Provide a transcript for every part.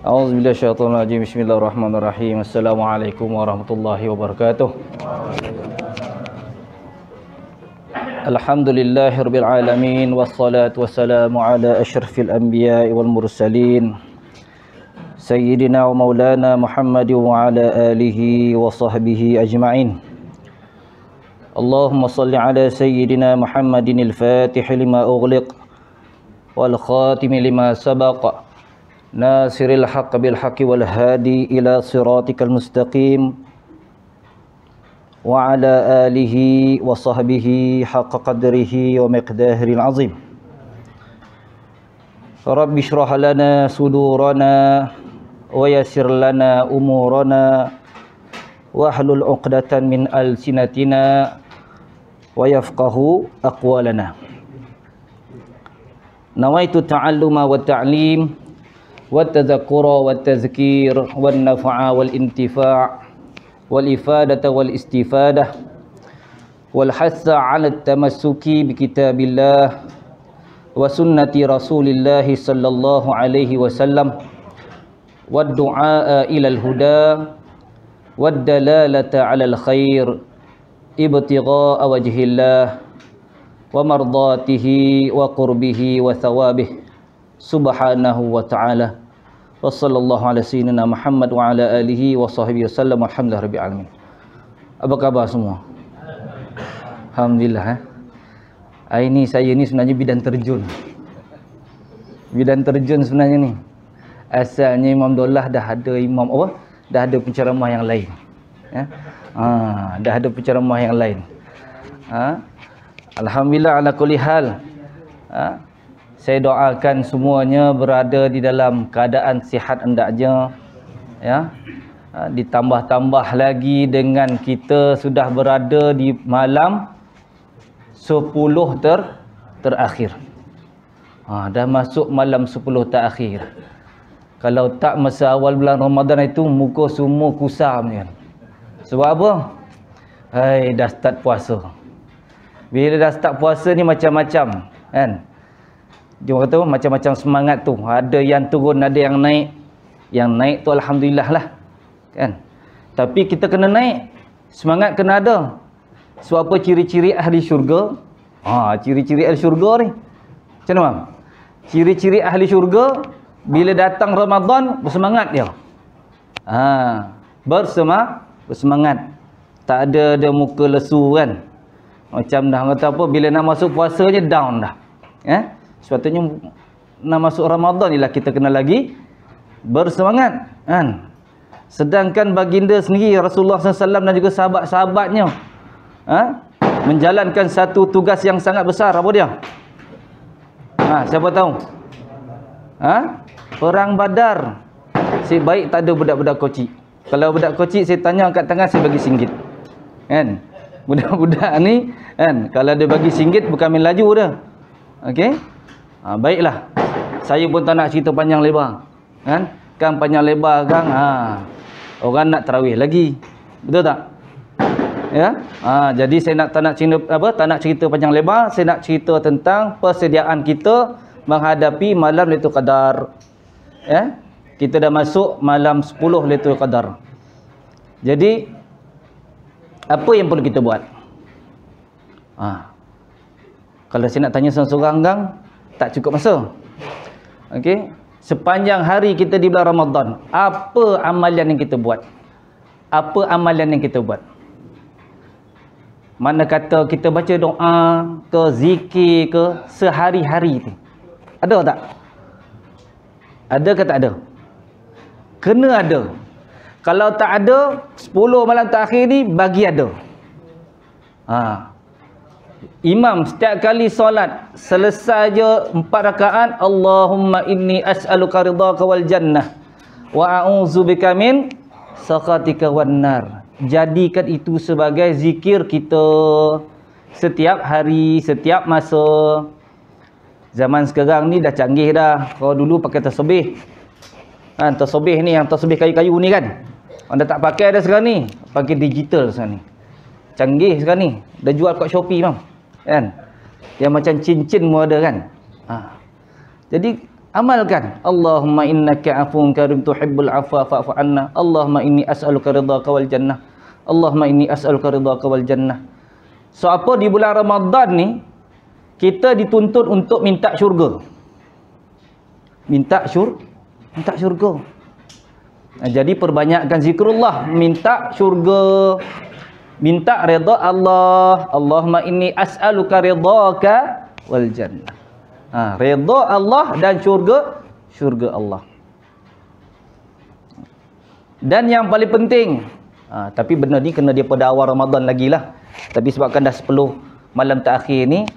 A'udzubillahi minasyaitonir rajim. Bismillahirrahmanirrahim. Assalamualaikum warahmatullahi wabarakatuh. Alhamdulillahirabbil alamin wassalatu wassalamu ala asyrafil anbiya'i wal mursalin sayyidina wa maulana Muhammad wa ala alihi wa sahbihi ajma'in. Allahumma salli ala sayyidina Muhammadin al-fatih lima ughliq wal khatim lima sabaq nasiril haqq bil haqqi wal hadi ila siratikal mustaqim wa ala alihi wa sahbihi haqqa qadrihi wa miqdaril azim. Rabbi shrah lana sudurana wa yassir lana umurana wahlul 'uqdatan min alsinatina wa yafqahu aqwalana. Nawaitu ta'alluma wa ta'lim wa tadhakkura wa tazkir wan naf'a wal intifa' wal ifadata wal istifadah wal hassa 'ala at-tamassuki bi kitabillah wa sunnati Rasulillah sallallahu alaihi wasallam wad du'a ila al-huda wad dalalata 'ala al-khair ibtigha'a wajhillah wa mardatihi wa qurbihi wa thawabihi subhanahu wa ta'ala. Wa sallallahu ala sayyidina Muhammad wa ala alihi wa sahbihi wasallam. Alhamdulillah rabbil alamin. Apa khabar semua? Alhamdulillah. Ini saya ni sebenarnya bidan terjun. Bidan terjun sebenarnya ni. Asalnya Imam Daulah dah ada imam apa? Dah ada penceramah yang lain. Ya. Dah ada penceramah yang lain. Alhamdulillah ala kulli hal. Saya doakan semuanya berada di dalam keadaan sihat hendaknya, ya. Ditambah-tambah lagi dengan kita sudah berada di malam 10 terakhir. Dah masuk malam 10 terakhir. Kalau tak masa awal bulan Ramadan itu muka semua kusam kan. Sebab apa? Dah start puasa. Bila dah start puasa ni macam-macam kan. Dia kata macam-macam semangat tu. Ada yang turun, ada yang naik. Yang naik tu alhamdulillah lah. Kan? Tapi kita kena naik. Semangat kena ada. Sebab apa ciri-ciri ahli syurga? Ciri-ciri ahli syurga ni. Macam mana? Ciri-ciri ahli syurga bila datang Ramadan bersemangat dia. Bersemangat. Tak ada muka lesu kan. Macam dah kata apa bila nak masuk puasanya down dah. Sepatutnya nak masuk Ramadan ni lah kita kena lagi bersemangat kan. Sedangkan baginda sendiri Rasulullah SAW dan juga sahabat-sahabatnya menjalankan satu tugas yang sangat besar. Apa dia? Siapa tahu? Perang Badar. Si baik tak ada budak-budak kocik. Kalau budak kocik saya tanya angkat tangan saya bagi singgit. Kan? Budak-budak ni kan kalau dia bagi singgit bukan main laju dah. Okey? Baiklah. Saya pun tak nak cerita panjang lebar. Kan panjang lebar kan orang nak tarawih lagi. Betul tak? Ya. Jadi saya tak nak cerita panjang lebar, saya nak cerita tentang persediaan kita menghadapi malam Lailatul Qadar. Ya. Kita dah masuk malam 10 Lailatul Qadar. Jadi apa yang perlu kita buat? Kalau saya nak tanya seorang-seorang gang, tak cukup masa. Okey, sepanjang hari kita di bulan Ramadan, apa amalan yang kita buat? Apa amalan yang kita buat? Mana kata kita baca doa ke zikir ke sehari-hari tu. Ada tak? Ada ke tak ada? Kena ada. Kalau tak ada, 10 malam terakhir ni bagi ada. Imam setiap kali solat selesai je 4 rakaat, Allahumma inni as'aluka ridhaka wal jannah wa a'udzubika min sakhatika wan nar. Jadikan itu sebagai zikir kita setiap hari, setiap masa. Zaman sekarang ni dah canggih dah. Kalau dulu pakai tasbih. Tasbih ni yang tasbih kayu-kayu ni kan. Anda tak pakai dah sekarang ni, pakai digital sekarang ni. Canggih sekarang ni. Dah jual kat Shopee bang. Kan? Yang macam cincin pun ada kan. Jadi Amalkan. Allahumma innaka afuwun karim tuhibbul afwa fa'fu anna. Allahumma inni as'aluka ridhaka wal jannah. Allahumma inni as'aluka ridhaka wal jannah. So apa di bulan Ramadan ni kita dituntut untuk minta syurga. Minta syurga. Jadi perbanyakkan zikrullah, minta syurga, minta redha Allah. Allahumma inni as'aluka ridhaka wal jannah. Redha Allah dan syurga Allah. Dan yang paling penting, tapi benda ni kena dia pada awal Ramadan lagi lah. Tapi sebabkan dah 10 malam terakhir ni,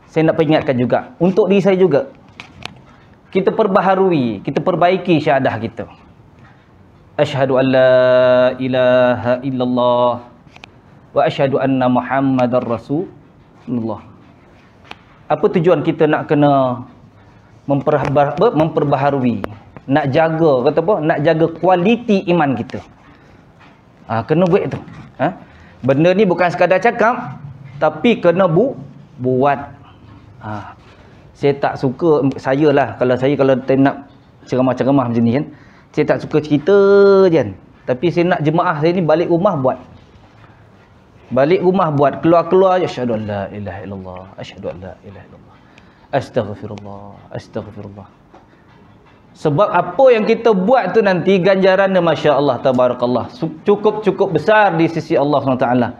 saya nak peringatkan juga untuk diri saya juga. Kita perbaharui, kita perbaiki syahadah kita. Asyhadu an la ilaha illallah wa asyhadu anna Muhammadar Rasulullah. Apa tujuan kita nak kena memperbaharui, nak jaga, kata apa? Nak jaga kualiti iman kita. Kena buat tu. Benda ni bukan sekadar cakap, tapi kena buat. Saya tak suka, saya kalau nak ceramah-ceramah macam ni kan, saya tak suka cerita je. Tapi saya nak jemaah saya ni balik rumah buat. Keluar-keluar asyhadu an la ilaha illallah, asyhadu an la ilaha illallah, astaghfirullah. Sebab apa yang kita buat tu nanti ganjarannya masya-Allah tabarakallah cukup besar di sisi Allah SWT.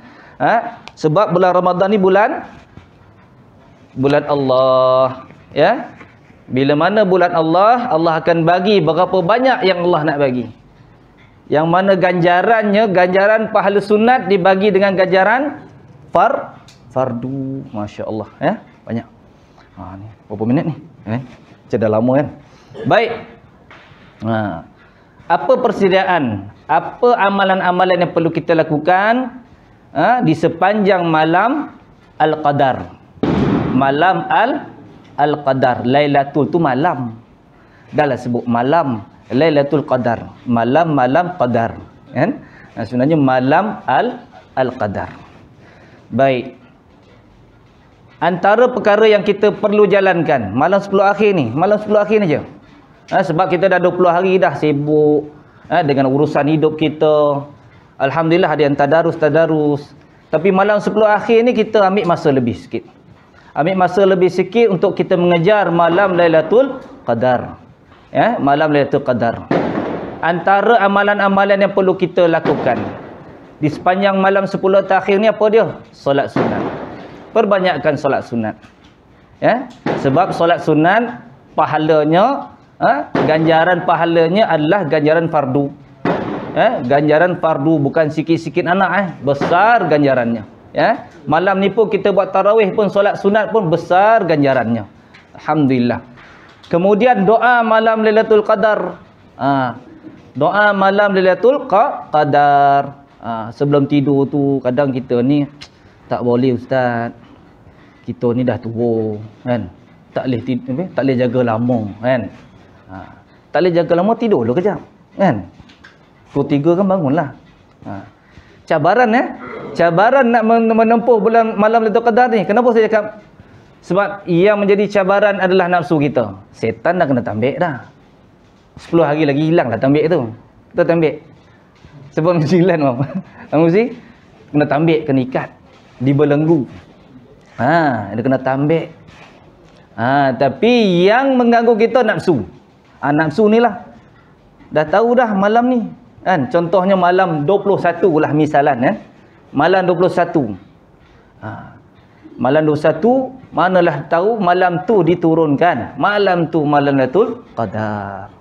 Sebab bulan Ramadan ni bulan Allah, ya. Bila mana bulan Allah, Allah akan bagi berapa banyak yang Allah nak bagi. Yang mana ganjaran pahala sunat dibagi dengan ganjaran fardu. Masya-Allah, ya. Banyak. Ni berapa minit ni? Macam dah lama kan. Baik. Apa persediaan? Apa amalan-amalan yang perlu kita lakukan di sepanjang malam Al-Qadar? Malam Al-Qadar. Lailatul tu malam. Dahlah sebut malam Lailatul Qadar. Malam Qadar. Kan? Sebenarnya malam Al-Qadar. Baik. Antara perkara yang kita perlu jalankan malam 10 akhir ni. Malam 10 akhir ni je. Sebab kita dah 20 hari dah sibuk dengan urusan hidup kita. Alhamdulillah ada yang tadarus. Tapi malam 10 akhir ni kita ambil masa lebih sikit. Untuk kita mengejar malam Lailatul Qadar. Ya, malam Lailatul Qadar. Antara amalan-amalan yang perlu kita lakukan di sepanjang malam 10 terakhir ni apa dia? Solat sunat. Perbanyakkan solat sunat. Ya, sebab solat sunat pahalanya, ganjaran pahalanya adalah ganjaran fardu. Ganjaran fardu bukan sikit-sikit anak, besar ganjarannya. Ya, malam ni pun kita buat tarawih pun, solat sunat pun besar ganjarannya. Alhamdulillah. Kemudian doa malam Lailatul Qadar. Doa malam Lailatul Qadar. Sebelum tidur tu kadang kita ni tak boleh ustaz. Kita ni dah tua kan. Tak boleh jaga lama kan. Tak boleh jaga lama, tidur dulu kejap kan. Pukul 3 kan bangunlah. Cabaran cabaran nak menempuh bulan malam Lailatul Qadar ni. Kenapa saya cakap? Sebab yang menjadi cabaran adalah nafsu kita. Setan dah kena tambik dah. 10 hari lagi hilang dah tambik tu. Kita tambik. Sebelum 9 mesti kena tambik, kena ikat, dibelenggu. Dia kena tambik. Tapi yang mengganggu kita nafsu. Nafsu ni lah. Dah tahu dah malam ni. Kan? Contohnya malam 21 lah misalan. Malam 21. Malam 21, manalah tahu malam tu diturunkan. Malam tu malam Lailatul Qadar.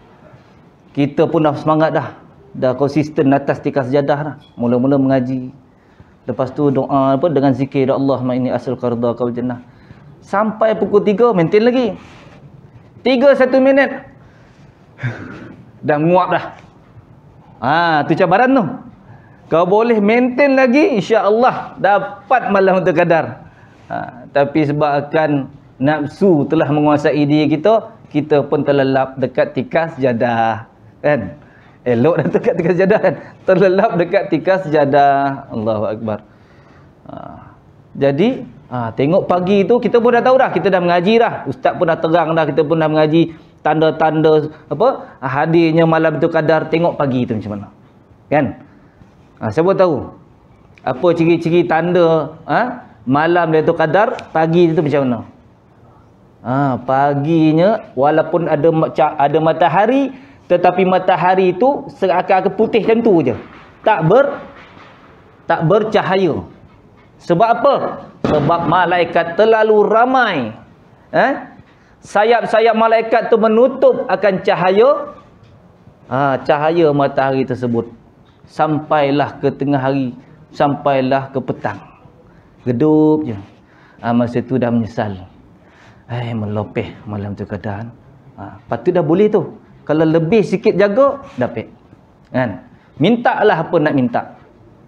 Kita pun dah semangat dah. Dah konsisten atas tikar sejadah dah. Mula-mula mengaji. Lepas tu doa dengan zikir Allahumma inni as'aluka ridhaka wal jannah. Sampai pukul 3 maintain lagi. 3 1 minit. Dah nguap dah. Tu cabaran tu. Kau boleh maintain lagi, insya-Allah dapat malam Lailatul Qadar. Tapi sebabkan nafsu telah menguasai diri kita, kita pun terlelap dekat tikar sejadah. Kan? Elok dah dekat tikar sejadah kan? Terlelap dekat tikar sejadah. Allahu Akbar. Jadi Tengok pagi tu kita pun dah tahu dah, kita dah mengaji dah. Ustaz pun dah terang dah, kita pun dah mengaji tanda-tanda hadirnya malam tu qadar. Tengok pagi tu macam mana. Kan? Siapa tahu apa ciri-ciri tanda malam Lailatul Qadar, pagi tu macam mana? Paginya walaupun ada matahari, tetapi matahari itu seakan-akan putih macam tu je. Tak bercahaya. Sebab apa? Sebab malaikat terlalu ramai. Sayap-sayap malaikat tu menutup akan cahaya cahaya matahari tersebut. Sampailah ke tengah hari, sampailah ke petang. Gedup je. Masa tu dah menyesal. Melopeh malam tu keadaan. Lepas tu dah boleh tu. Kalau lebih sikit jaga, dapat. Kan? Mintalah apa nak minta.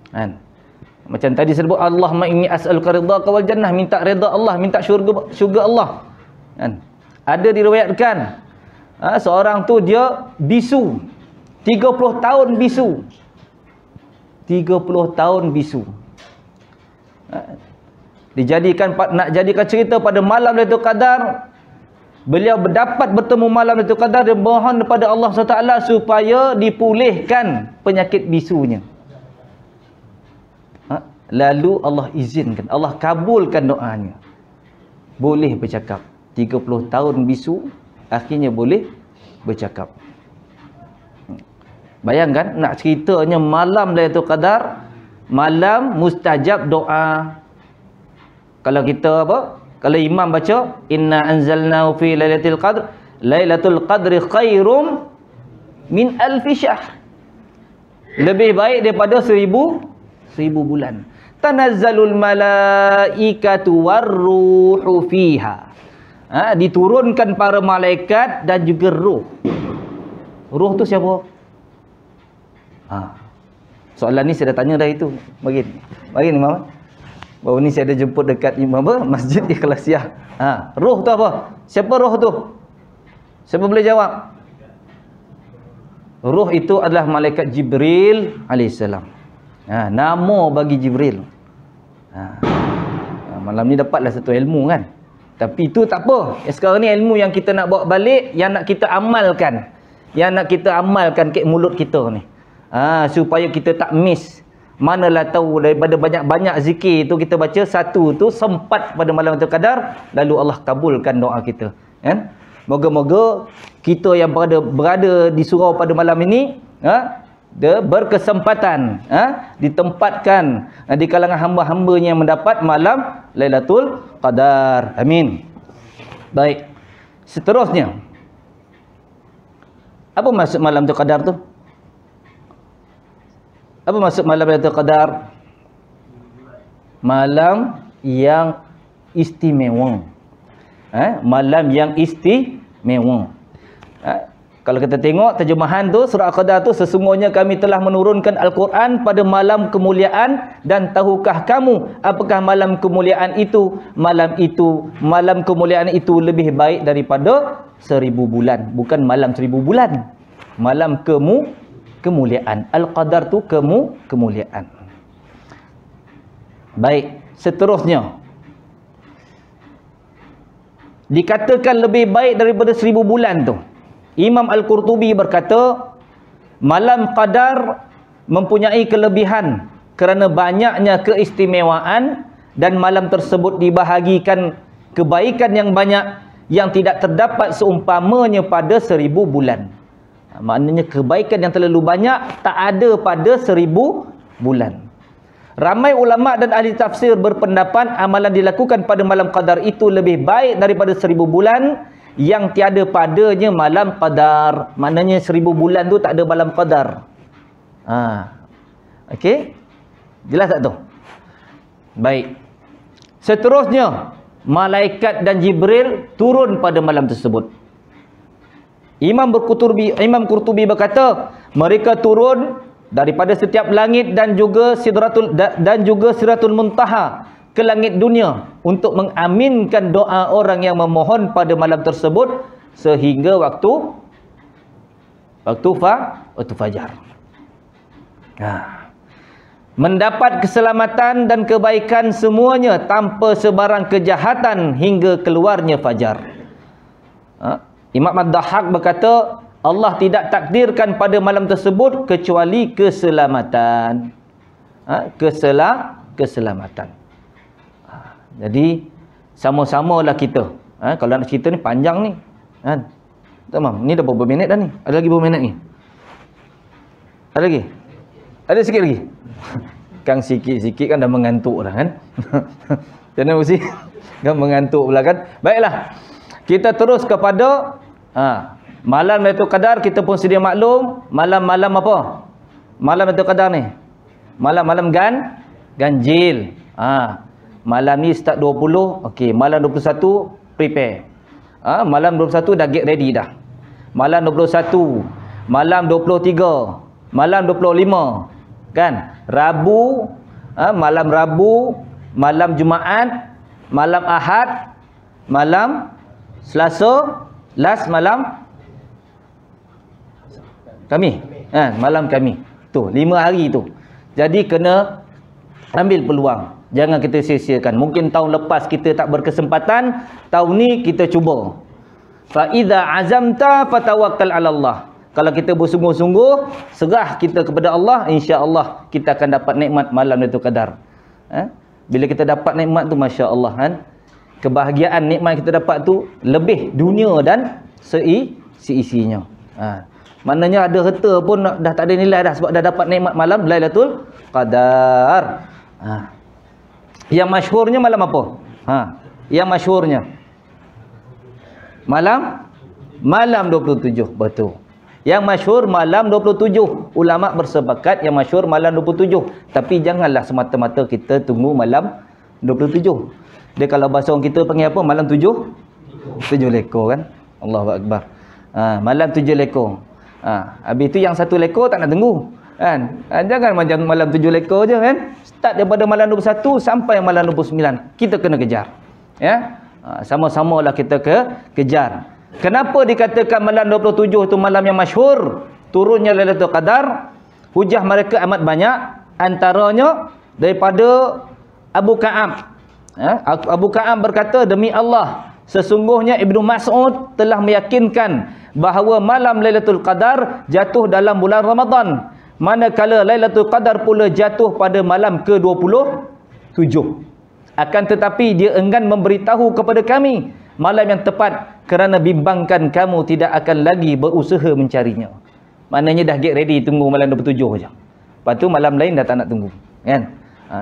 Kan? Macam tadi sebut, Allahumma inni as'aluka ridhaka wal jannah. Minta redha Allah, minta syurga Allah. Kan? Ada diriwayatkan, seorang tu dia bisu. 30 tahun bisu. 30 tahun bisu. Nak jadikan cerita pada malam Lailatul Qadar, beliau dapat bertemu malam Lailatul Qadar, dia mohon kepada Allah SWT supaya dipulihkan penyakit bisunya. Lalu Allah izinkan, Allah kabulkan doanya. Boleh bercakap. 30 tahun bisu, akhirnya boleh bercakap. Bayangkan, nak ceritanya malam Lailatul Qadar, malam mustajab doa. Kalau kita kalau imam baca, inna anzalnahu fi lailatul qadr, lailatul qadri khairum min alfi syahr. Lebih baik daripada 1000 bulan. Tanazzalul malaikatu warruhu fiha. Diturunkan para malaikat dan juga ruh. Ruh tu siapa? Soalan ni saya dah tanya dah itu. Bagi ni Imam. Baru ni saya ada jemput dekat Masjid Ikhlasiah. Ruh tu apa? Siapa ruh tu? Siapa boleh jawab? Ruh itu adalah malaikat Jibril alaihissalam. Nama bagi Jibril. Malam ni dapatlah satu ilmu kan. Tapi itu tak apa. Sekarang ni ilmu yang kita nak bawa balik, yang nak kita amalkan. Yang nak kita amalkan ke mulut kita ni. Supaya kita tak miss. Manalah tahu daripada banyak-banyak zikir tu kita baca, satu tu sempat pada malam Lailatul Qadar, lalu Allah kabulkan doa kita. Kan? Moga-moga kita yang berada di surau pada malam ini berkesempatan ditempatkan di kalangan hamba-hambanya yang mendapat malam Lailatul Qadar. Amin. Baik. Seterusnya, apa maksud malam Lailatul Qadar tu? Apa maksud malam Lailatul Qadar? Malam yang istimewa. Malam yang istimewa. Kalau kita tengok terjemahan tu, surah Al-Qadar tu, sesungguhnya kami telah menurunkan Al-Quran pada malam kemuliaan, dan tahukah kamu apakah malam kemuliaan itu? Malam kemuliaan itu lebih baik daripada 1000 bulan. Bukan malam 1000 bulan. Malam kemuliaan. Al-Qadar tu kemuliaan. Baik, seterusnya. Dikatakan lebih baik daripada 1000 bulan tu. Imam Al-Qurtubi berkata, malam Qadar mempunyai kelebihan kerana banyaknya keistimewaan, dan malam tersebut dibahagikan kebaikan yang banyak yang tidak terdapat seumpamanya pada 1000 bulan. Maknanya kebaikan yang terlalu banyak tak ada pada 1000 bulan. Ramai ulama dan ahli tafsir berpendapat amalan dilakukan pada malam Qadar itu lebih baik daripada 1000 bulan yang tiada padanya malam Qadar. Maknanya 1000 bulan tu tak ada malam Qadar. Okey? Jelas tak tu? Baik. Seterusnya, malaikat dan Jibril turun pada malam tersebut. Imam Qurtubi berkata, mereka turun daripada setiap langit dan juga Sidratul Muntaha ke langit dunia untuk mengaminkan doa orang yang memohon pada malam tersebut sehingga waktu fajar. mendapat keselamatan dan kebaikan semuanya tanpa sebarang kejahatan hingga keluarnya fajar. Imam Ad-Dahhak berkata, Allah tidak takdirkan pada malam tersebut kecuali keselamatan. Keselamatan. Jadi sama-samalah kita. Kalau nak cerita ni panjang ni. Tamam. Ni dah berapa minit dah ni? Ada lagi berapa minit ni? Ada lagi? Ada sikit lagi? Kang sikit-sikit kan dah mengantuk dah kan? Jangan mesti kan mengantuk pula kan? Baiklah. Kita terus kepada malam Lailatul Qadar. Kita pun sedia maklum malam-malam apa? Malam Lailatul Qadar ni. Malam-malam ganjil. Malam ni start 20, okey, malam 21 prepare. Malam 21 dah get ready dah. Malam 21, malam 23, malam 25, kan? Rabu, malam Rabu, malam Jumaat, malam Ahad, malam Selasa, last malam Khamis. Malam Khamis. Tu, 5 hari tu. Jadi kena ambil peluang. Jangan kita sia-siakan. Mungkin tahun lepas kita tak berkesempatan, tahun ni kita cuba. Fa idza azamta fatawakkal 'ala Allah. Kalau kita bersungguh-sungguh, serah kita kepada Allah, insya-Allah kita akan dapat nikmat malam Lailatul Qadar. Bila kita dapat nikmat tu, masya-Allah kan. Kebahagiaan nikmat kita dapat tu lebih dunia dan seisinya. Maknanya ada harta pun dah tak ada nilai dah sebab dah dapat nikmat malam Lailatul Qadar. Yang masyhurnya malam apa? Yang masyhurnya malam 27, betul. Yang masyhur malam 27. Ulama bersepakat yang masyhur malam 27. Tapi janganlah semata-mata kita tunggu malam 27. Dia kalau bahasa orang kita panggil apa? Malam 7 lekor kan? Allahu Akbar. Malam 7 lekor. Habis tu yang 1 lekor tak nak tunggu. Kan? Jangan macam malam 7 lekor je kan? Start daripada malam 21 sampai malam 29. Kita kena kejar. Ya? Sama-samalah kita kejar. Kenapa dikatakan malam 27 tu malam yang masyhur turunnya Lailatul Qadar? Hujah mereka amat banyak. Antaranya daripada Abu Ka'ab. Abu Ka'ab berkata, demi Allah, sesungguhnya Ibnu Mas'ud telah meyakinkan bahawa malam Lailatul Qadar jatuh dalam bulan Ramadan, manakala Lailatul Qadar pula jatuh pada malam ke-27. Akan tetapi dia enggan memberitahu kepada kami malam yang tepat kerana bimbangkan kamu tidak akan lagi berusaha mencarinya. Maknanya dah get ready tunggu malam 27 je. Lepas tu malam lain dah tak nak tunggu, kan?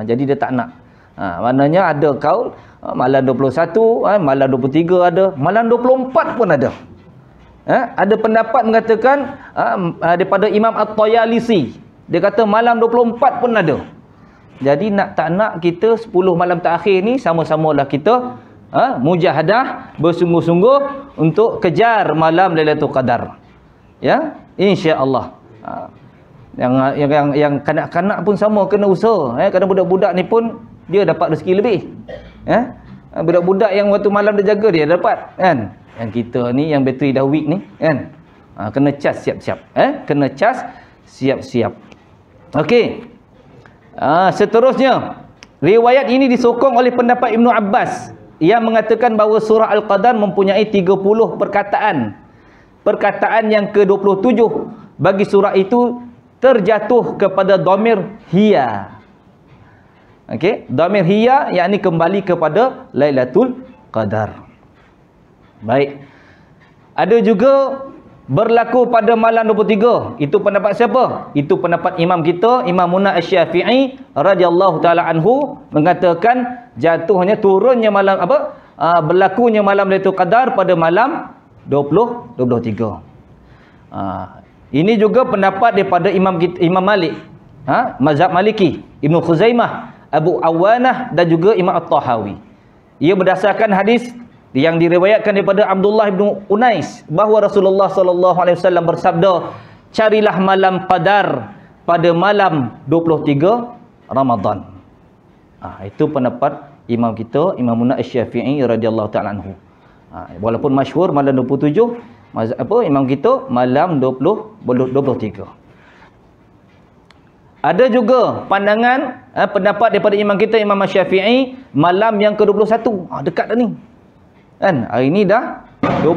Jadi dia tak nak. Maknanya ada kaul malam 21, malam 23 ada, malam 24 pun ada. Ada pendapat mengatakan daripada Imam At-Tayalisi, dia kata malam 24 pun ada. Jadi nak tak nak kita 10 malam terakhir ni sama-samalah kita mujahadah, bersungguh-sungguh untuk kejar malam Lailatul Qadar. Ya, insya-Allah. Yang kanak-kanak pun sama kena usaha. Kadang budak-budak ni pun dia dapat rezeki lebih. Budak-budak yang waktu malam dia jaga dia dapat, kan? Yang kita ni yang bateri dah weak ni, kan? Kena cas siap-siap. Kena cas siap-siap. Okey. Seterusnya, riwayat ini disokong oleh pendapat Ibnu Abbas yang mengatakan bahawa surah Al-Qadar mempunyai 30 perkataan. Perkataan yang ke-27 bagi surah itu terjatuh kepada dhamir hiya. Okey, dhamir hiya yakni kembali kepada Lailatul Qadar. Baik. Ada juga berlaku pada malam 23. Itu pendapat siapa? Itu pendapat imam kita, Imam Munah Asy-Syafi'i radhiyallahu taala anhu, mengatakan jatuhnya turunnya malam apa? Berlakunya malam Lailatul Qadar pada malam 23. Ini juga pendapat daripada Imam Malik, mazhab Maliki, Ibnu Khuzaimah, Abu Awanah dan juga Imam At-Tahawi. Ia berdasarkan hadis yang diriwayatkan daripada Abdullah bin Unais bahawa Rasulullah sallallahu alaihi wasallam bersabda, carilah malam Qadar pada malam 23 Ramadan. Itu pendapat imam kita, Imam Munah Asy-Syafi'i radhiyallahu taala anhu. Walaupun masyhur malam 27, imam kita malam 23. Ada juga pandangan pendapat daripada imam kita, Imam Syafi'i, malam yang ke-21. Dekat dah ni. Kan? Hari ni dah 20.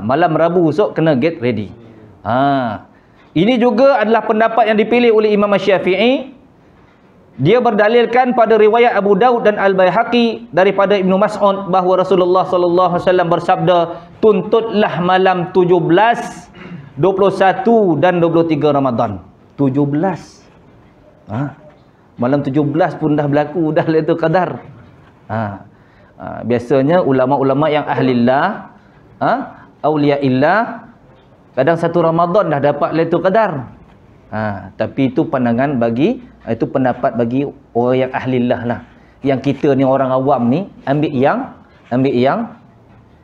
Malam Rabu esok kena get ready. Ini juga adalah pendapat yang dipilih oleh Imam Syafi'i. Dia berdalilkan pada riwayat Abu Daud dan Al-Baihaqi daripada Ibnu Mas'ud bahawa Rasulullah sallallahu alaihi wasallam bersabda, tuntutlah malam 17, 21 dan 23 Ramadan. 17. Malam 17 pun dah berlaku dah Lailatul Qadar. Biasanya ulama-ulama yang ahlillah, auliaillah, kadang satu Ramadan dah dapat Lailatul Qadar. Tapi itu pandangan bagi, itu pendapat bagi orang yang ahlillah lah. Yang kita ni orang awam ni ambil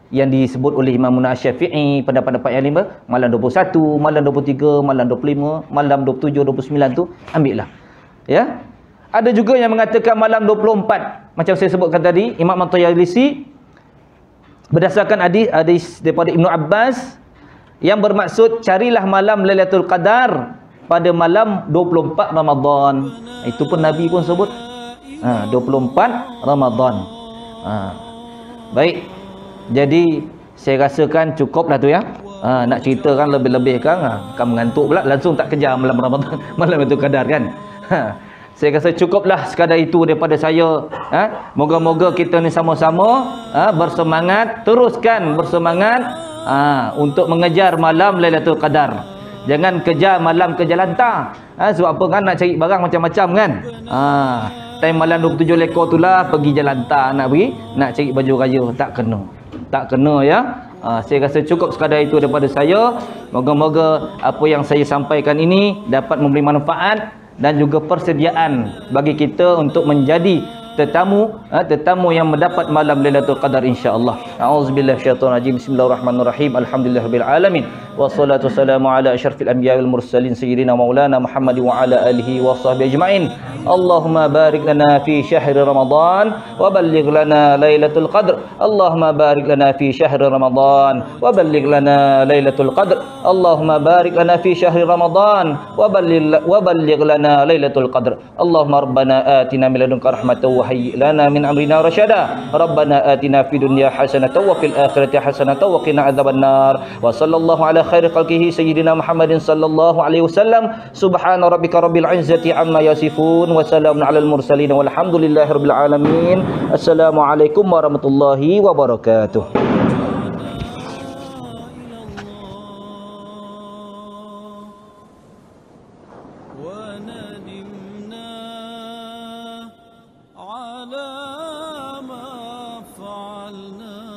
yang disebut oleh Imam Syafi'i, pendapat-pendapat yang lima, malam 21, malam 23, malam 25, malam 27, 29 tu ambil lah. Ya. Ada juga yang mengatakan malam 24. Macam saya sebutkan tadi, Imam At-Tayalisi berdasarkan hadis daripada Ibnu Abbas yang bermaksud carilah malam Lailatul Qadar pada malam 24 Ramadan. Itu pun Nabi pun sebut 24 Ramadan. Baik. Jadi saya rasakan cukuplah tu ya. Nak ceritakan lebih-lebih kan mengantuk pula, langsung tak kejar malam Ramadan, malam itu Qadar kan. Saya rasa cukuplah sekadar itu daripada saya. Moga-moga kita ni sama-sama bersemangat, teruskan bersemangat untuk mengejar malam Lailatul Qadar. Jangan kejar malam kejalantah. Sebab apa kan, nak cari barang macam-macam kan. Time malam 27 lekor tu lah pergi jalantah, nak cari baju raya, tak kena ya. Saya rasa cukup sekadar itu daripada saya. Moga-moga apa yang saya sampaikan ini dapat memberi manfaat dan juga persediaan bagi kita untuk menjadi tetamu yang mendapat malam Lailatul Qadar insya-Allah. A'udzubillahi minasyaitonir rajim. Bismillahirrahmanirrahim. Alhamdulillahirabbil alamin. Wassalatu wassalamu ala asyrafil anbiya'i wal mursalin sayyidina maulana Muhammad wa ala alihi washabbihi ajmain. Allahumma barik lana fi syahri Ramadan wa balligh lana Lailatul Qadr. Allahumma barik lana fi syahri Ramadan wa balligh lana Lailatul Qadr. Allahumma barik lana fi syahri Ramadan wa balligh lana Lailatul Qadr. Allahumma rabbana atina min ladunka rahmatan hayyi lana min amrina rasyada. Rabbana atina fid dunya hasanatan wa fil akhirati hasanatan wa qina adzabannar. Wa sallallahu ala khairi khalqihi sayyidina Muhammadin sallallahu alaihi wasallam. Subhana rabbika rabbil izzati amma yasifun wa salamun alal mursalin walhamdulillahi rabbil alamin. Assalamualaikum warahmatullahi wabarakatuh. على ما فعلنا